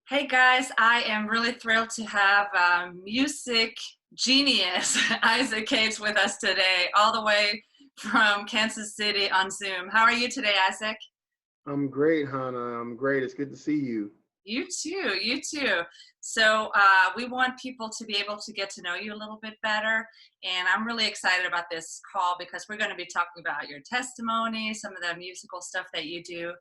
Hey guys, I am really thrilled to have music genius Isaac with us today, all the way from Kansas City on Zoom. How are you today, Isaac? I'm great, Hannah. I'm great. It's good to see you. You too, you too. So we want people to be able to get to know you a little bit better. And I'm really excited about this call because we're going to be talking about your testimony, some of the musical stuff that you do.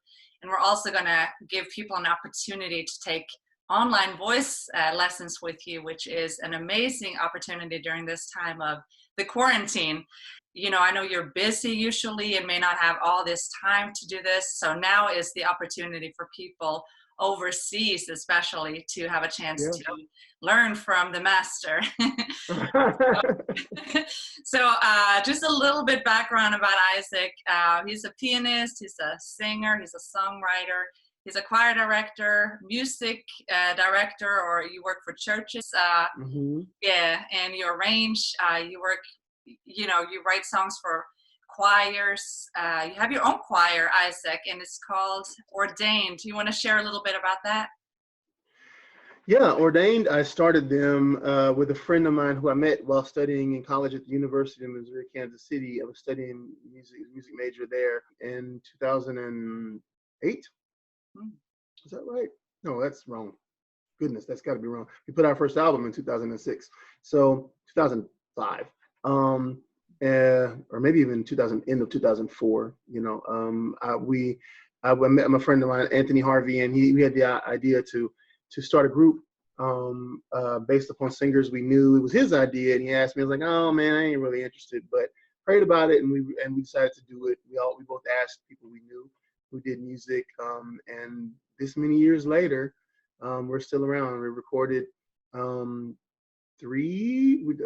And we're also going to give people an opportunity to take online voice lessons with you, which is an amazing opportunity during this time of the quarantine. You know, I know you're busy usually and may not have all this time to do this. So now is the opportunity for people overseas especially to have a chance to learn from the master. so just a little bit background about Isaac. He's a pianist, he's a singer, he's a songwriter, he's a choir director, music director, or you work for churches. Yeah, and you arrange, you work, you know, you write songs for choirs. You have your own choir, Isaac, and it's called Ordained. Do you want to share a little bit about that? Yeah, Ordained, I started them with a friend of mine who I met while studying in college at the University of Missouri, Kansas City. I was studying music major there in 2008. Is that right? No, that's wrong. Goodness, that's got to be wrong. We put our first album in 2006. So 2005. Or maybe even end of 2004, you know. I met my friend of mine, Anthony Harvey, and we had the idea to start a group based upon singers we knew. It was his idea, and he asked me. I was like, oh man, I ain't really interested, but prayed about it, and we decided to do it. We both asked people we knew who did music, and this many years later, we're still around. We recorded a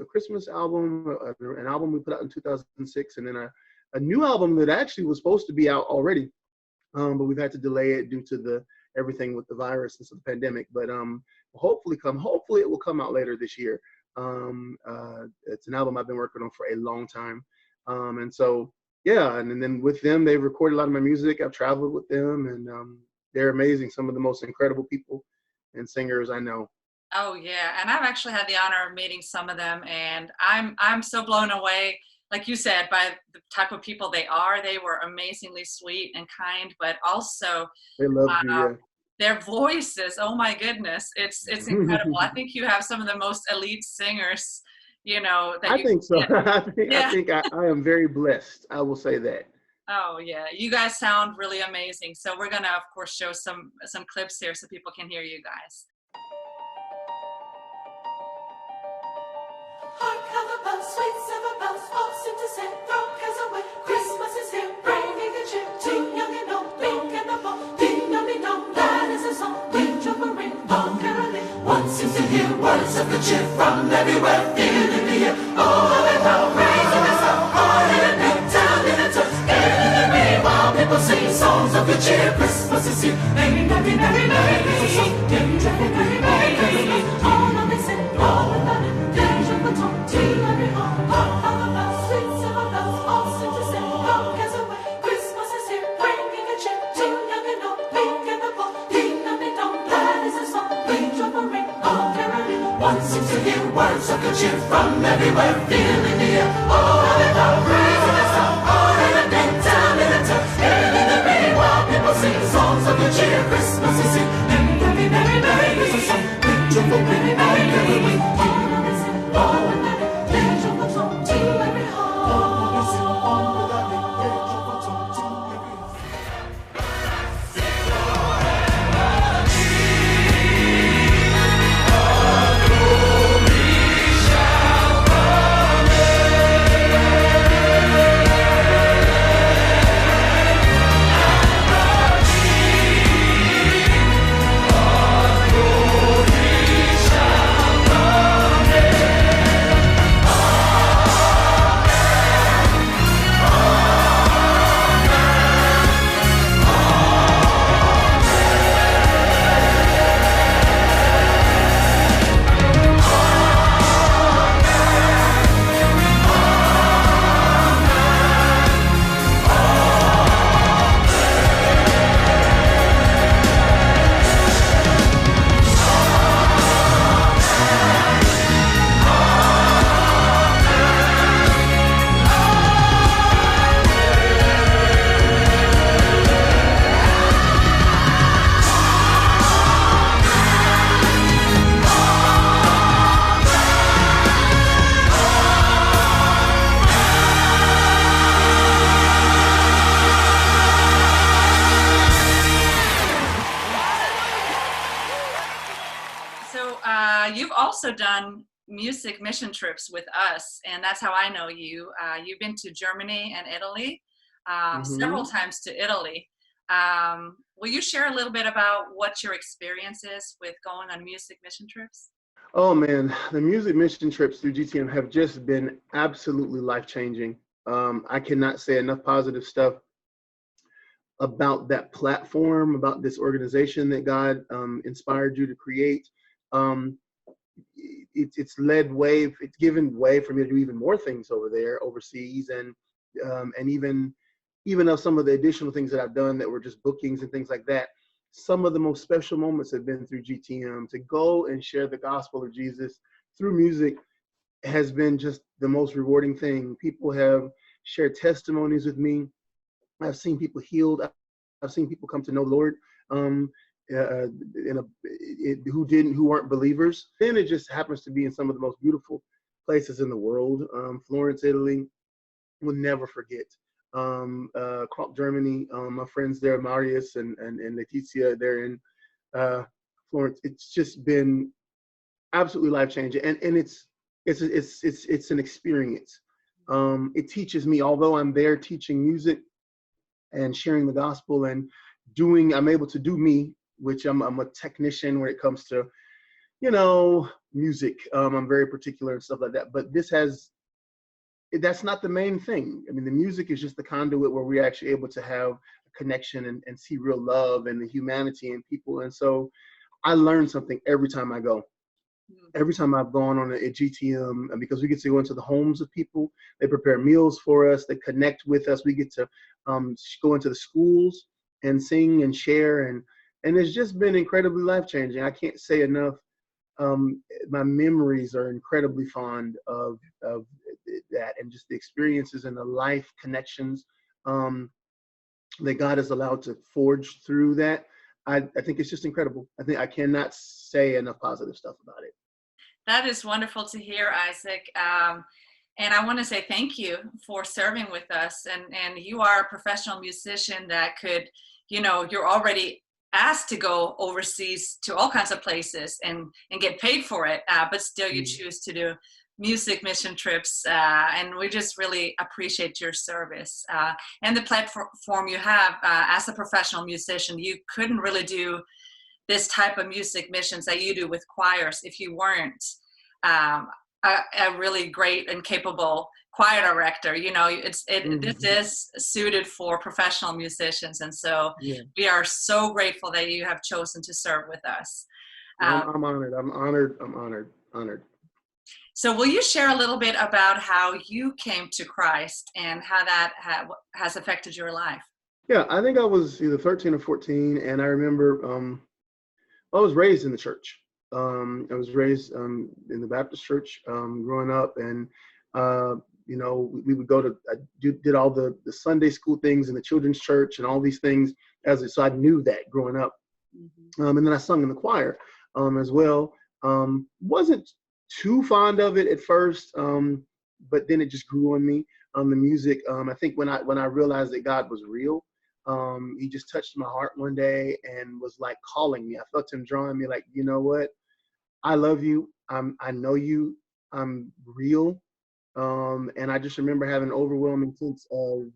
Christmas album, an album we put out in 2006, and then a new album that actually was supposed to be out already, but we've had to delay it due to everything with the virus and the pandemic. But hopefully it will come out later this year. It's an album I've been working on for a long time, and so yeah, and then with them, they've recorded a lot of my music. I've traveled with them, and they're amazing. Some of the most incredible people and singers I know. Oh yeah, and I've actually had the honor of meeting some of them, and I'm so blown away, like you said, by the type of people they are. They were amazingly sweet and kind, but also they love you. Their voices. Oh my goodness, it's incredible. I think you have some of the most elite singers, you know. I think so. I think I am very blessed. I will say that. Oh yeah, you guys sound really amazing. So we're gonna, of course, show some clips here so people can hear you guys. Hark how the bells, sweet silver bells, all seem to say, throw cares away. Christmas is here, bringing good cheer to young and old, big and the bold. Ding-dong-ding-dong, that is a song. Ring, jump, ring, bong, caroling. One seems to hear words of good cheer from everywhere, feeling the air. Oh, and how raising us up, all in a neck, down in a touch, gaining the ring. While people sing songs of good cheer, Christmas is here. Merry, merry, merry, merry, merry, merry, merry, merry, merry. All of this and all about it. One seems to hear words of good cheer from everywhere, feeling the air. Oh, and how raising us up, all in a neck, down in a touch, hailing the rain while people sing songs of good cheer. Christmas is here, merry, merry, merry, merry, Christmas song, big joyful, merry, merry, merry, we all of this, all of that, big joyful song to every heart. All of this, all of that, big joyful song to every heart. So you've also done music mission trips with us, and that's how I know you. You've been to Germany and Italy, several times to Italy. Will you share a little bit about what your experience is with going on music mission trips? Oh man, the music mission trips through GTM have just been absolutely life-changing. I cannot say enough positive stuff about that platform, about this organization that God inspired you to create. Um, it's led way, it's given way for me to do even more things over there, overseas, and even of some of the additional things that I've done that were just bookings and things like that. Some of the most special moments have been through GTM. To go and share the gospel of Jesus through music has been just the most rewarding thing. People have shared testimonies with me. I've seen people healed. I've seen people come to know the Lord who weren't believers. Then it just happens to be in some of the most beautiful places in the world. Florence, Italy, will never forget. Germany, my friends there, Marius and Letizia, they're in Florence. It's just been absolutely life changing, and it's an experience. It teaches me, although I'm there teaching music and sharing the gospel and I'm able to do me, which I'm a technician when it comes to, music. I'm very particular and stuff like that. But that's not the main thing. I mean, the music is just the conduit where we're actually able to have a connection and see real love and the humanity in people. And so I learn something every time I go. Every time I've gone on a GTM, and because we get to go into the homes of people, they prepare meals for us, they connect with us. We get to go into the schools and sing and share, and it's just been incredibly life-changing. I can't say enough. My memories are incredibly fond of that, and just the experiences and the life connections that God has allowed to forge through that. I think it's just incredible. I cannot say enough positive stuff about it. That is wonderful to hear, Isaac. And I want to say thank you for serving with us. And you are a professional musician that could, you're already asked to go overseas to all kinds of places and get paid for it, but still you choose to do music mission trips, and we just really appreciate your service and the platform you have as a professional musician. You couldn't really do this type of music missions that you do with choirs if you weren't a really great and capable choir director. This is suited for professional musicians, and so we are so grateful that you have chosen to serve with us. I'm honored. I'm honored. So will you share a little bit about how you came to Christ and how that has affected your life? Yeah, I think I was either 13 or 14, and I remember I was raised in the church. I was raised in the Baptist church growing up, and we would go to, I did all the Sunday school things in the children's church and all these things so I knew that growing up. And then I sung in the choir as well. Wasn't too fond of it at first, but then it just grew on me. The music, I think when I realized that God was real, he just touched my heart one day and was like calling me. I felt him drawing me, like, you know what? I love you. I know you. I'm real. And I just remember having an overwhelming sense of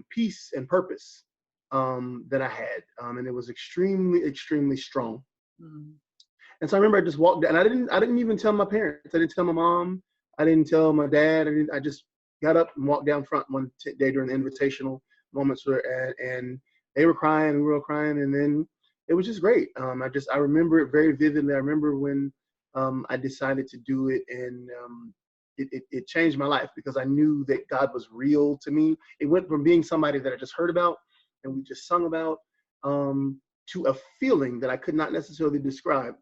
peace and purpose that I had, and it was extremely, extremely strong. And so I remember I just walked down, and I didn't even tell my parents. I didn't tell my mom. I didn't tell my dad. I just got up and walked down front one day during the invitational moments and they were crying, we were all crying, and then it was just great. I remember it very vividly. I remember when I decided to do it, and it changed my life because I knew that God was real to me. It went from being somebody that I just heard about and we just sung about to a feeling that I could not necessarily describe.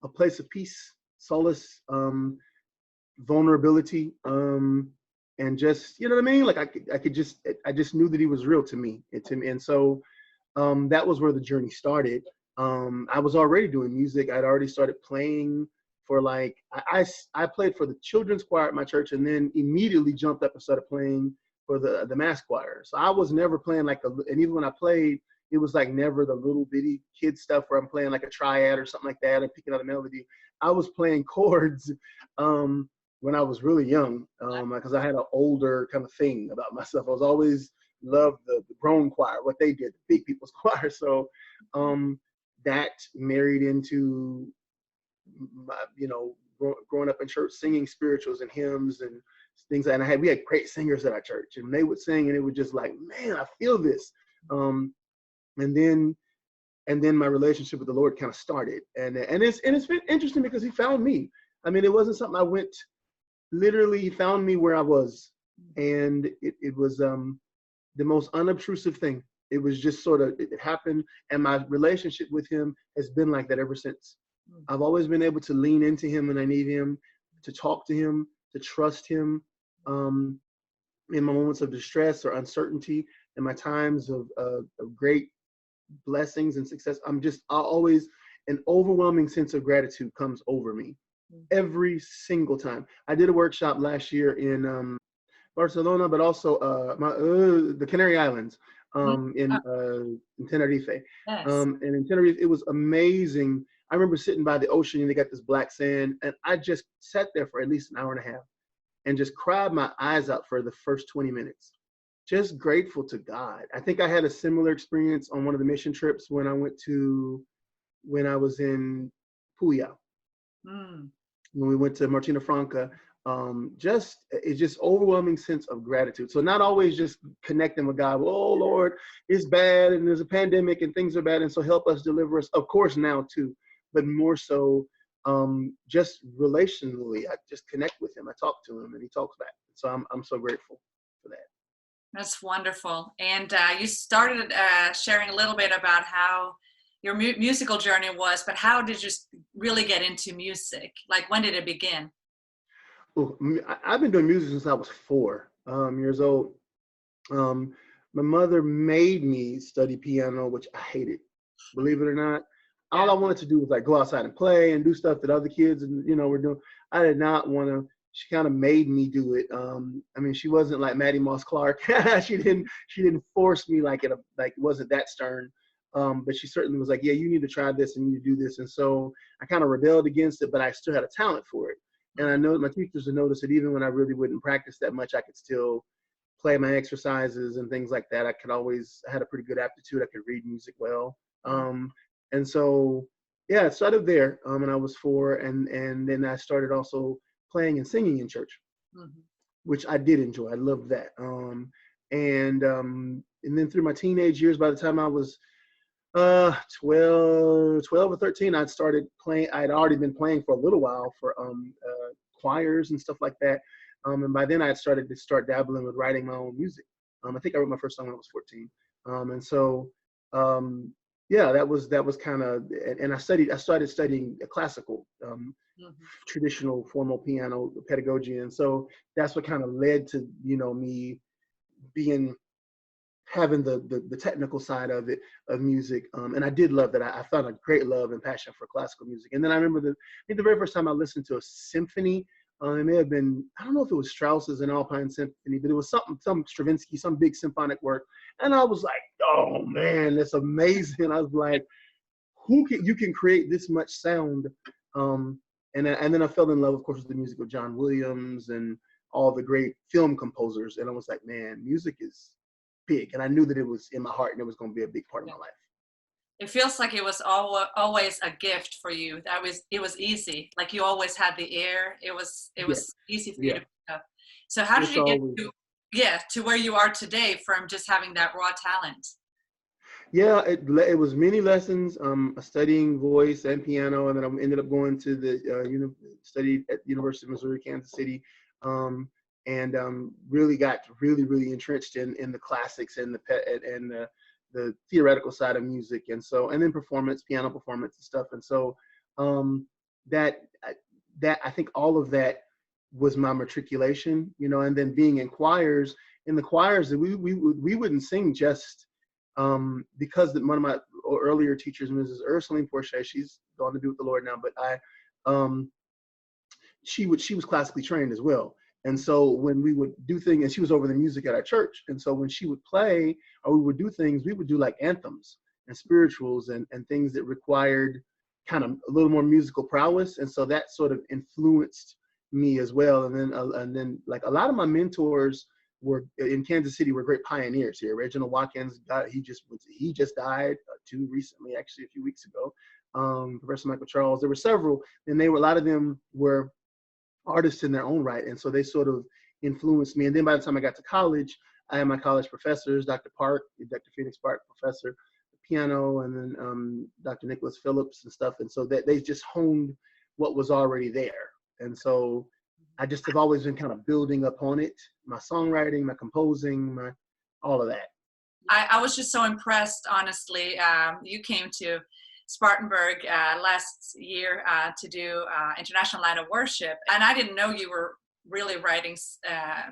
A place of peace, solace, vulnerability, and just, you know what I mean? Like I just knew that he was real to me. And so that was where the journey started. I was already doing music. I'd already started playing for I played for the children's choir at my church, and then immediately jumped up and started playing for the mass choir. So I was never playing and even when I played, it was like never the little bitty kid stuff where I'm playing like a triad or something like that and picking out a melody. I was playing chords when I was really young, because I had an older kind of thing about myself. I was always loved the grown choir, what they did, the big people's choir. So that married into my, growing up in church, singing spirituals and hymns and things. And we had great singers at our church, and they would sing, and it was just like, man, I feel this. And then my relationship with the Lord kind of started, and it's been interesting because He found me. I mean, it wasn't something I went. Literally, He found me where I was, and it was the most unobtrusive thing. It was just sort of, it happened, and my relationship with Him has been like that ever since. I've always been able to lean into Him when I need Him, to talk to Him, to trust Him in my moments of distress or uncertainty, in my times of great blessings and success. Always, an overwhelming sense of gratitude comes over me every single time. I did a workshop last year in Barcelona, but also the Canary Islands, in Tenerife. Yes. And in Tenerife, it was amazing. I remember sitting by the ocean, and they got this black sand, and I just sat there for at least an hour and a half and just cried my eyes out for the first 20 minutes. Just grateful to God. I think I had a similar experience on one of the mission trips when I was in Puyallup. When we went to Martina Franca. It's just overwhelming sense of gratitude. So not always just connecting with God. Oh Lord, it's bad and there's a pandemic and things are bad, and so help us, deliver us. Of course now too, but more so just relationally. I just connect with Him. I talk to Him, and He talks back. So I'm so grateful for that. That's wonderful. And you started sharing a little bit about how your musical journey was, but how did you really get into music? Like, when did it begin? Ooh, I've been doing music since I was 4 years old. My mother made me study piano, which I hated. Believe it or not, all I wanted to do was like go outside and play and do stuff that other kids were doing. I did not want to. She kind of made me do it. I mean, she wasn't like Maddie Moss Clark. She didn't force me like it wasn't that stern. But she certainly was like, yeah, you need to try this and you need to do this. And so I kind of rebelled against it, but I still had a talent for it. And I know my teachers would notice that even when I really wouldn't practice that much, I could still play my exercises and things like that. I had a pretty good aptitude. I could read music well. And so, yeah, it started there when I was 4. And then I started also playing and singing in church, which I did enjoy. I loved that. And then through my teenage years, by the time I was 12 or 13, I'd started playing. I'd already been playing for a little while for choirs and stuff like that. And by then I had started to dabbling with writing my own music. I think I wrote my first song when I was 14. And so, yeah, that was kind of, and I started studying classical, traditional formal piano pedagogy. And so that's what kind of led to, me having the technical side of music. And I did love that. I found a great love and passion for classical music. And then I remember I think the very first time I listened to a symphony, it may have been, I don't know if it was Strauss's An Alpine Symphony, but it was some Stravinsky, some big symphonic work. And I was like, oh man, that's amazing. I was like, you can create this much sound? And then I fell in love, of course, with the music of John Williams and all the great film composers. And I was like, man, music is big. And I knew that it was in my heart and it was going to be a big part of my life. It feels like it was always a gift for you. It was easy. Like you always had the ear. It was easy for you to pick up. So how did you get to where you are today from just having that raw talent? Yeah, it was many lessons, studying voice and piano, and then I ended up going to studied at the University of Missouri, Kansas City, and really got really entrenched in the classics and the theoretical side of music, and then piano performance and stuff. And so that I think all of that was my matriculation, and then being in the choirs that we wouldn't sing just because one of my earlier teachers, Mrs. Ursuline Porche, she's gone to be with the Lord now, but she was classically trained as well. And so when we would do things, and she was over the music at our church, and so when she would play or we would do things, we would do like anthems. spirituals and things that required kind of a little more musical prowess. And so that sort of influenced me as well. And then like a lot of my mentors were in Kansas City were great pioneers here. Reginald Watkins, he just died too recently, actually a few weeks ago. Professor Michael Charles, there were several, and a lot of them were artists in their own right. And so they sort of influenced me. And then by the time I got to college, I had my college professors, Dr. Phoenix Park, professor, piano, and then Dr. Nicholas Phillips and stuff. And so that they just honed what was already there. And so I just have always been kind of building upon it, my songwriting, my composing, all of that. I was just so impressed, honestly. You came to Spartanburg last year to do International Night of Worship, and I didn't know you were really writing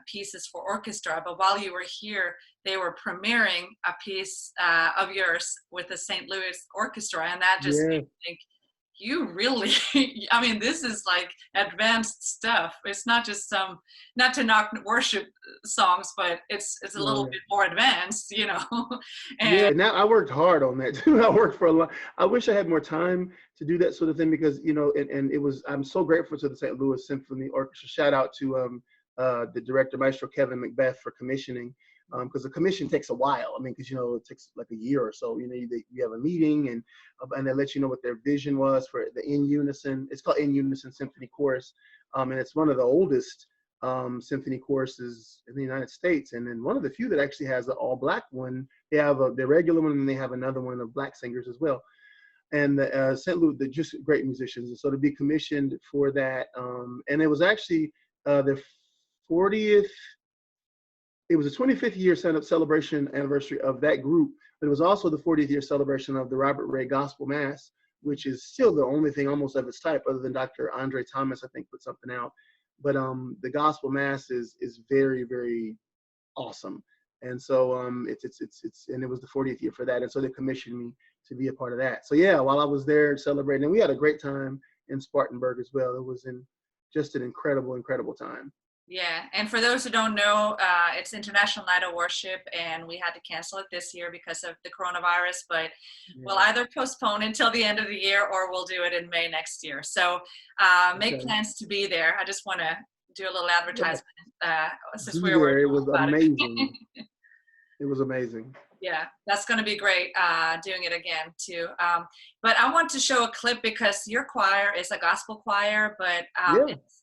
pieces for orchestra, but while you were here, they were premiering a piece of yours with the St. Louis Orchestra, and that just made me think, you really, I mean, this is like advanced stuff. It's not just not to knock worship songs, but it's a little bit more advanced, you know. And now I worked hard on that too. I worked for a lot. I wish I had more time to do that sort of thing because, you know, and it was, I'm so grateful to the St. Louis Symphony Orchestra. Shout out to the director, Maestro Kevin Macbeth, for commissioning. Because the commission takes a while. I mean, because, you know, it takes like a year or so. You know, you have a meeting and they let you know what their vision was for the In Unison. It's called In Unison Symphony Chorus, and it's one of the oldest symphony choruses in the United States, and then one of the few that actually has the all-black one. They have the regular one, and they have another one of black singers as well. And St. Louis, they're just great musicians. And so to be commissioned for that, and it was actually the 40th. It was the 25th year celebration anniversary of that group, but it was also the 40th year celebration of the Robert Ray Gospel Mass, which is still the only thing almost of its type, other than Dr. Andre Thomas, I think, put something out. But the Gospel Mass is very, very awesome. And so it's and it was the 40th year for that. And so they commissioned me to be a part of that. So yeah, while I was there celebrating, and we had a great time in Spartanburg as well. It was just an incredible, incredible time. Yeah, and for those who don't know, it's International Night of Worship, and we had to cancel it this year because of the coronavirus, but we'll either postpone until the end of the year or we'll do it in May next year. So make plans to be there. I just want to do a little advertisement since we were. It was amazing. It was amazing. Yeah, that's going to be great doing it again too. But I want to show a clip because your choir is a gospel choir, but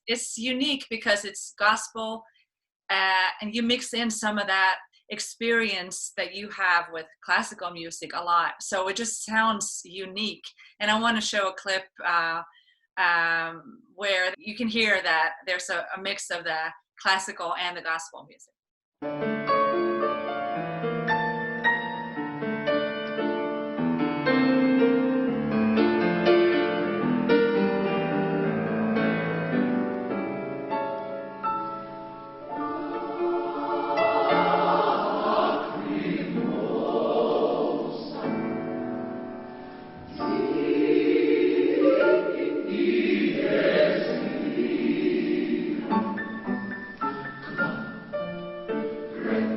it's unique because it's gospel and you mix in some of that experience that you have with classical music a lot. So it just sounds unique. And I want to show a clip where you can hear that there's a mix of the classical and the gospel music. Great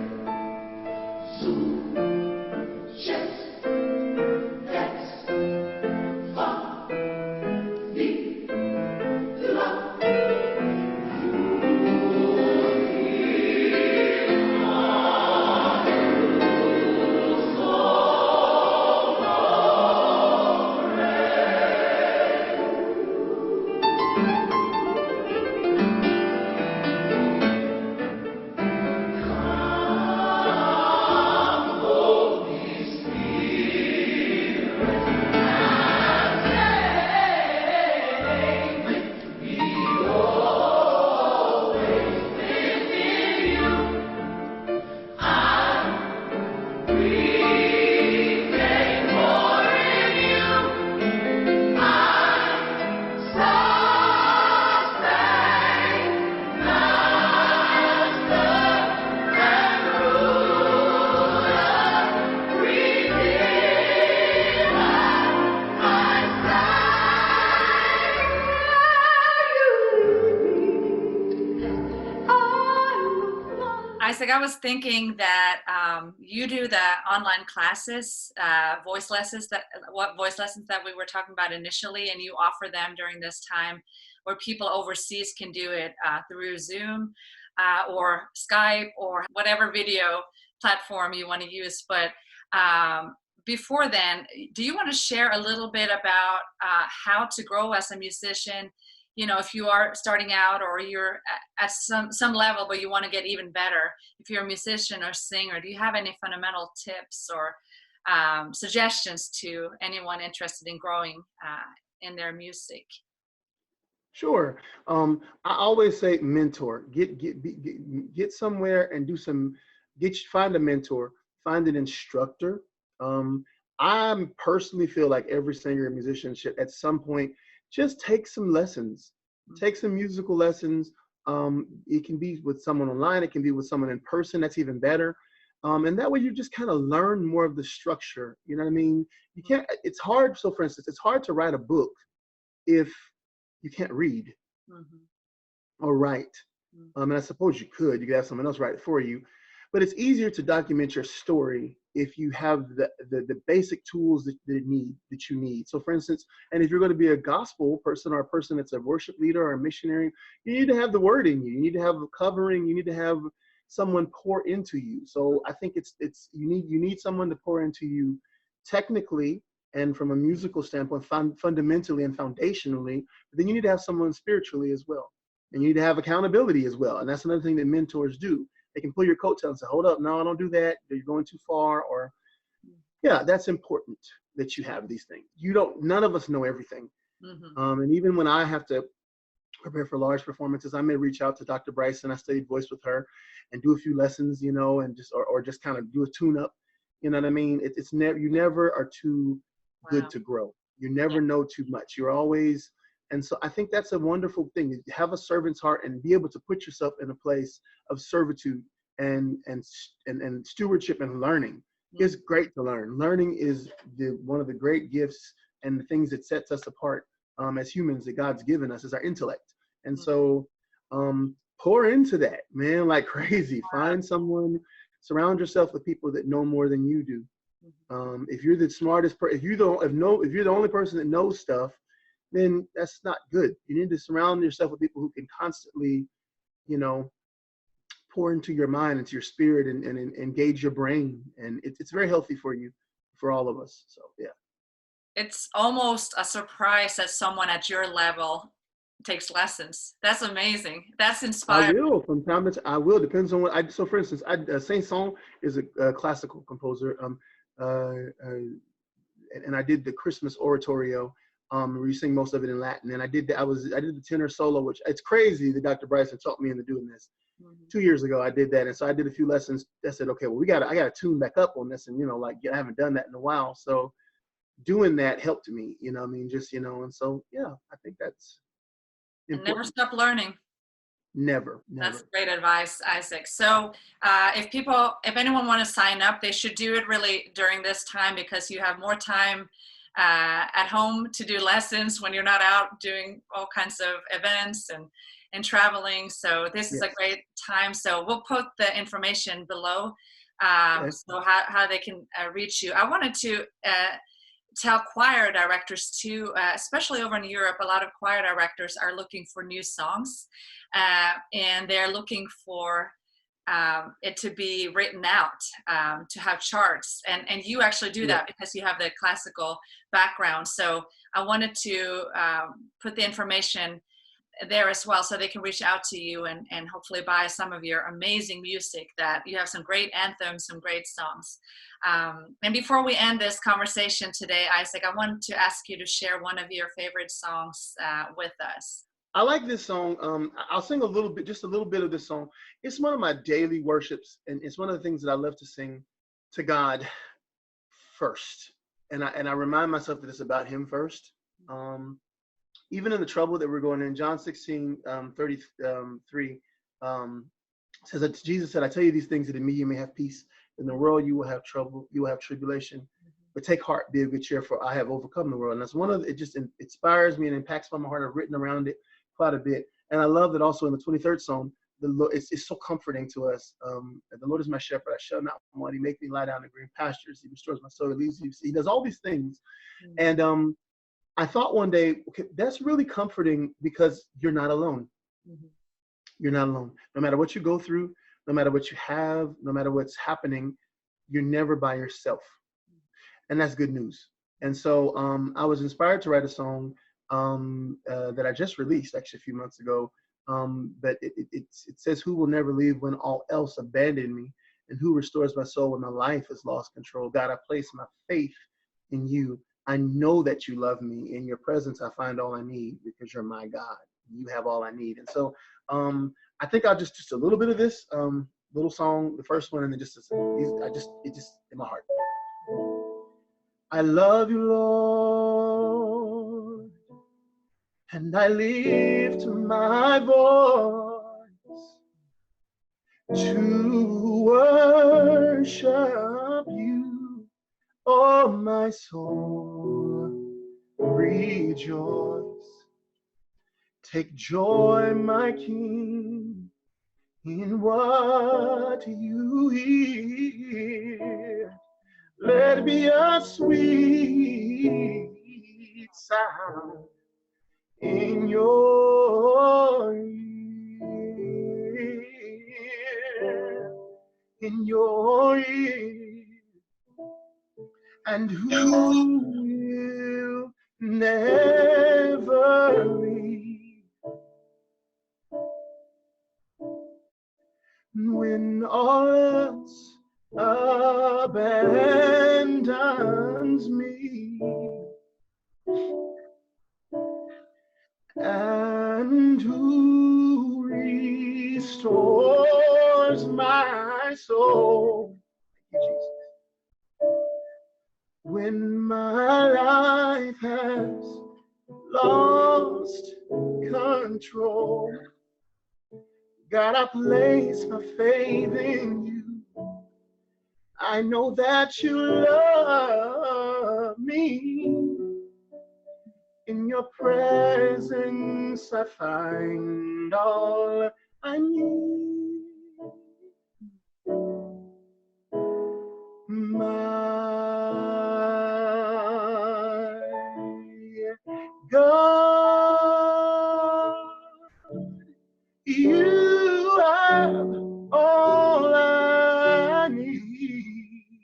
Isaac, I was thinking that you do the online classes, voice lessons that we were talking about initially, and you offer them during this time, where people overseas can do it through Zoom or Skype or whatever video platform you want to use. But before then, do you want to share a little bit about how to grow as a musician? You know, if you are starting out or you're at some level, but you want to get even better, if you're a musician or singer, do you have any fundamental tips or suggestions to anyone interested in growing in their music? Sure. I always say mentor. Get somewhere and find a mentor, find an instructor. I personally feel like every singer and musician should at some point just take some lessons, take some musical lessons. It can be with someone online, it can be with someone in person, that's even better. And that way you just kind of learn more of the structure. You know what I mean? It's hard. So for instance, it's hard to write a book if you can't read or write. And I suppose you could have someone else write it for you, but it's easier to document your story if you have the basic tools that you need. So for instance, and if you're going to be a gospel person or a person that's a worship leader or a missionary, you need to have the word in you. You need to have a covering. You need to have someone pour into you. So I think you need someone to pour into you technically and from a musical standpoint, fundamentally and foundationally. But then you need to have someone spiritually as well, and you need to have accountability as well. And that's another thing that mentors do. They can pull your coattails and say, hold up, no, don't do that. You're going too far. Or, yeah, that's important that you have these things. None of us know everything. And even when I have to prepare for large performances, I may reach out to Dr. Bryson. I studied voice with her and do a few lessons, and just kind of do a tune up. You know what I mean? You never are too good to grow. You never know too much. You're always. And so I think that's a wonderful thing. You have a servant's heart and be able to put yourself in a place of servitude and stewardship and learning. It's great to learn. Learning is one of the great gifts and the things that sets us apart as humans that God's given us is our intellect. And so pour into that, man, like crazy. Find someone, surround yourself with people that know more than you do. If you're the smartest person, if you're the only person that knows stuff, then that's not good. You need to surround yourself with people who can constantly, pour into your mind, into your spirit, and engage your brain. And it's very healthy for you, for all of us. So, yeah. It's almost a surprise that someone at your level takes lessons. That's amazing. That's inspiring. I will from time to time. I will. Depends on what so for instance, Saint-Saëns is a classical composer. And I did the Christmas oratorio. Where you sing most of it in Latin, and I did the tenor solo, which it's crazy that Dr. Bryson taught me into doing this. 2 years ago, I did that, and so I did a few lessons. I said, okay, well, I got to tune back up on this, and I haven't done that in a while, so doing that helped me. And so yeah, I think that's important. And never stop learning. Never. That's great advice, Isaac. So if anyone want to sign up, they should do it really during this time, because you have more time at home to do lessons when you're not out doing all kinds of events and traveling. So this is a great time. So we'll put the information below, so how they can reach you. I wanted to tell choir directors too, especially over in Europe, a lot of choir directors are looking for new songs, and they're looking for it to be written out, to have charts, and you actually do that because you have the classical background. So I wanted to put the information there as well, so they can reach out to you and hopefully buy some of your amazing music. That you have some great anthems, some great songs. And before we end this conversation today, Isaac, I wanted to ask you to share one of your favorite songs with us. I like this song. I'll sing just a little bit of this song. It's one of my daily worships, and it's one of the things that I love to sing to God first. And I remind myself that it's about Him first. Even in the trouble that we're going in, John 16:33 says that Jesus said, "I tell you these things that in me you may have peace. In the world you will have trouble, you will have tribulation. But take heart, be of good cheer, for I have overcome the world." And that's it just inspires me and impacts my heart. I've written around it quite a bit. And I love that also in the 23rd Psalm, Lord, it's so comforting to us. The Lord is my shepherd; I shall not want. He makes me lie down in green pastures. He restores my soul. He leads me. He does all these things. And I thought one day, okay, that's really comforting because you're not alone. You're not alone. No matter what you go through, no matter what you have, no matter what's happening, you're never by yourself. And that's good news. And so I was inspired to write a song that I just released actually a few months ago. But it says, who will never leave when all else abandoned me, and who restores my soul when my life has lost control. God, I place my faith in you. I know that you love me. In your presence, I find all I need because you're my God. You have all I need. And so I think I'll just a little bit of this little song, the first one, and then just in my heart. I love you, Lord, and I lift my voice to worship you. Oh, my soul, rejoice. Take joy, my King, in what you hear. Let it be a sweet sound in your ear, in your ear. And who will never leave when all else abandons me, and who restores my soul. Thank you, Jesus. When my life has lost control, God, I place my faith in you. I know that you love me. In your presence, I find all I need. My God, you have all I need.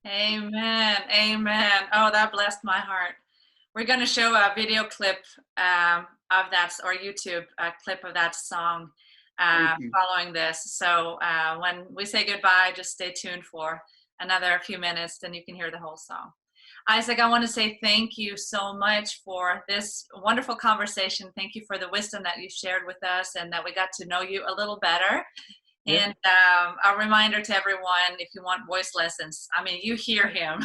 Amen. Amen. Oh, that blessed my heart. We're going to show a video clip of that, or YouTube clip of that song following this. So when we say goodbye, just stay tuned for another few minutes, then you can hear the whole song. Isaac, I want to say thank you so much for this wonderful conversation. Thank you for the wisdom that you shared with us and that we got to know you a little better. Yeah. And a reminder to everyone, if you want voice lessons, I mean, you hear him.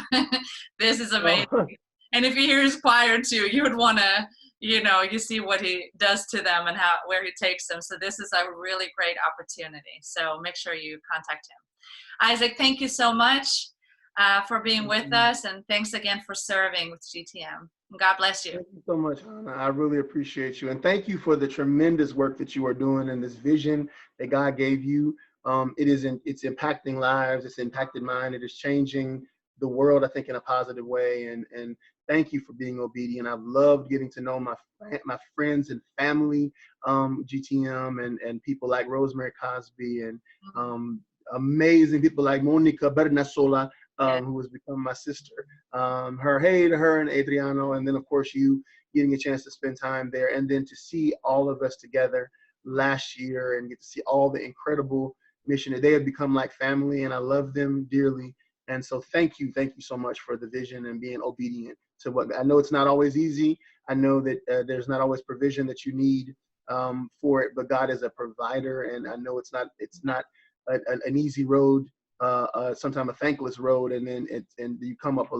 This is amazing. Oh. And if you hear his choir too, you would want to, you see what he does to them and where he takes them. So this is a really great opportunity. So make sure you contact him. Isaac, thank you so much for being with us. And thanks again for serving with GTM. God bless you. Thank you so much, Hannah. I really appreciate you. And thank you for the tremendous work that you are doing and this vision that God gave you. It's impacting lives. It's impacted mine. It is changing the world, I think, in a positive way. And thank you for being obedient. I've loved getting to know my friends and family, GTM, and people like Rosemary Cosby and amazing people like Monica Bernasola, who has become my sister. Hey to her and Adriano, and then of course you getting a chance to spend time there, and then to see all of us together last year and get to see all the incredible missionaries. They have become like family, and I love them dearly. And so thank you so much for the vision and being obedient to what I know. It's not always easy. I know that there's not always provision that you need for it, but God is a provider, and I know it's not an easy road. Sometimes a thankless road, and then you come up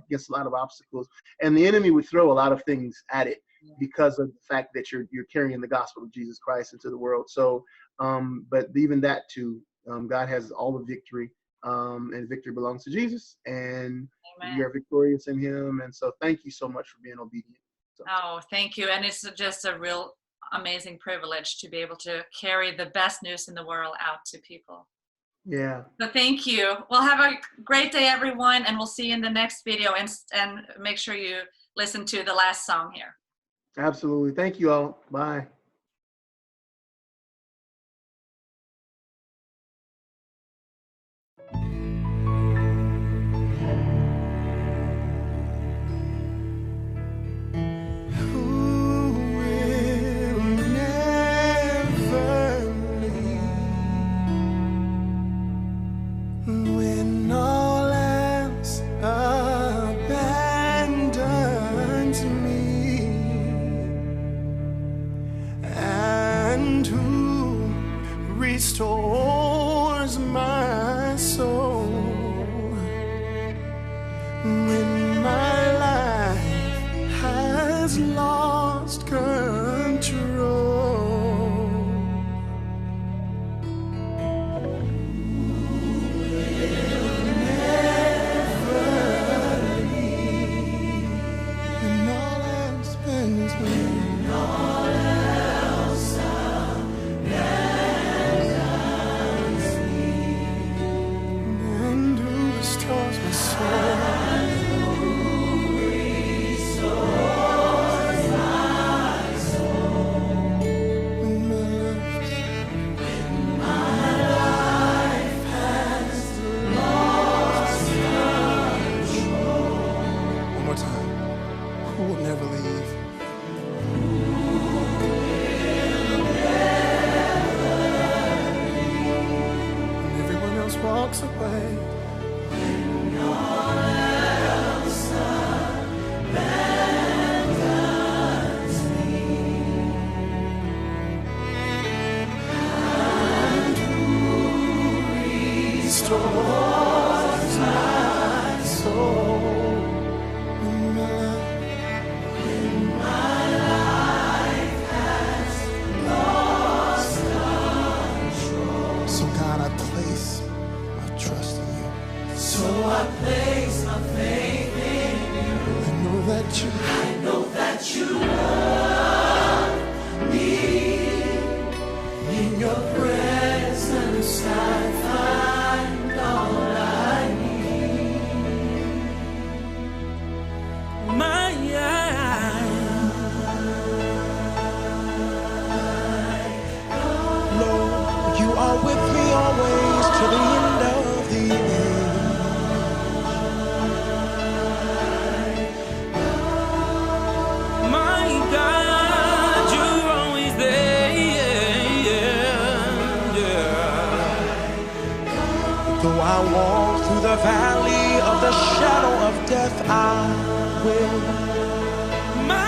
against a lot of obstacles, and the enemy would throw a lot of things at it because of the fact that you're carrying the gospel of Jesus Christ into the world. So, but even that too, God has all the victory, and victory belongs to Jesus, and we are victorious in Him. And so, thank you so much for being obedient. So. Oh, thank you, and it's just a real amazing privilege to be able to carry the best news in the world out to people. Yeah. So thank you. Well, have a great day, everyone, and we'll see you in the next video. And make sure you listen to the last song here. Absolutely. Thank you all. Bye. When all else abandons me, and who restores my soul, when my life has lost control. Walks away. When all else abandons me, and who restores my soul. When my life has lost control. So God, I place trust in you. So I place my faith in you. I know that you love me. In your presence I find all I need. My Lord, you are with me always to the end of the my God, you're always there, Though I walk through the valley of the shadow of death, I will. My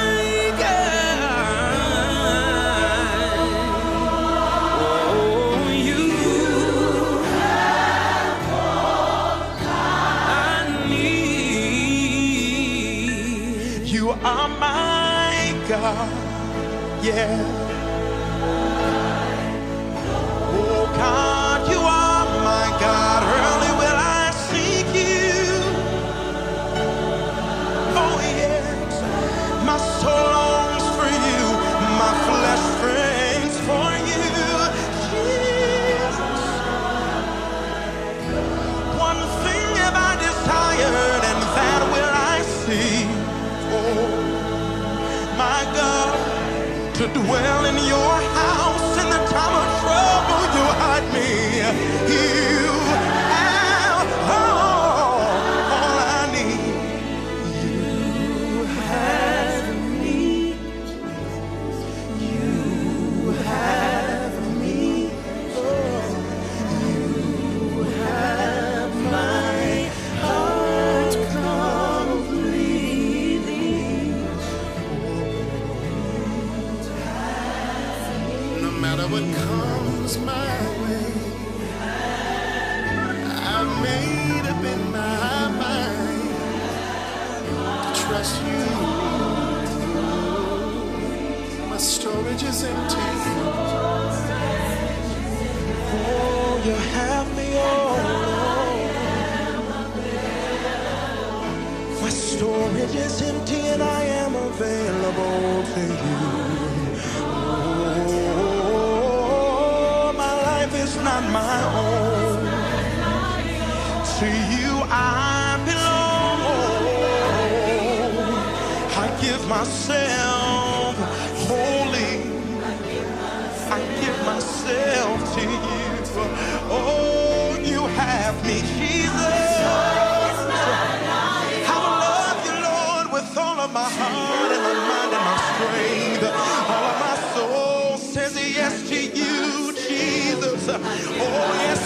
are my God, yeah. Oh God, you are my God. Early will I seek you. Oh yes, my soul longs for you, my flesh prays for you, Jesus. One thing have I desired, and that will I seek. My God, to dwell in your house in the time of trouble, you hide me. You have all I need. You have me. You have me. Oh, you have my heart completely. No matter what comes my way, I've made up in my mind to trust you. My storage is empty. Oh, you have me all. My storage is empty and I am available to you. Oh, not my own. To you I belong. I give myself wholly. I give myself to you. Oh, you have me, Jesus. I will love you, Lord, with all of my heart and my mind and my strength. All of my soul says yes to you, Jesus. Oh, yes.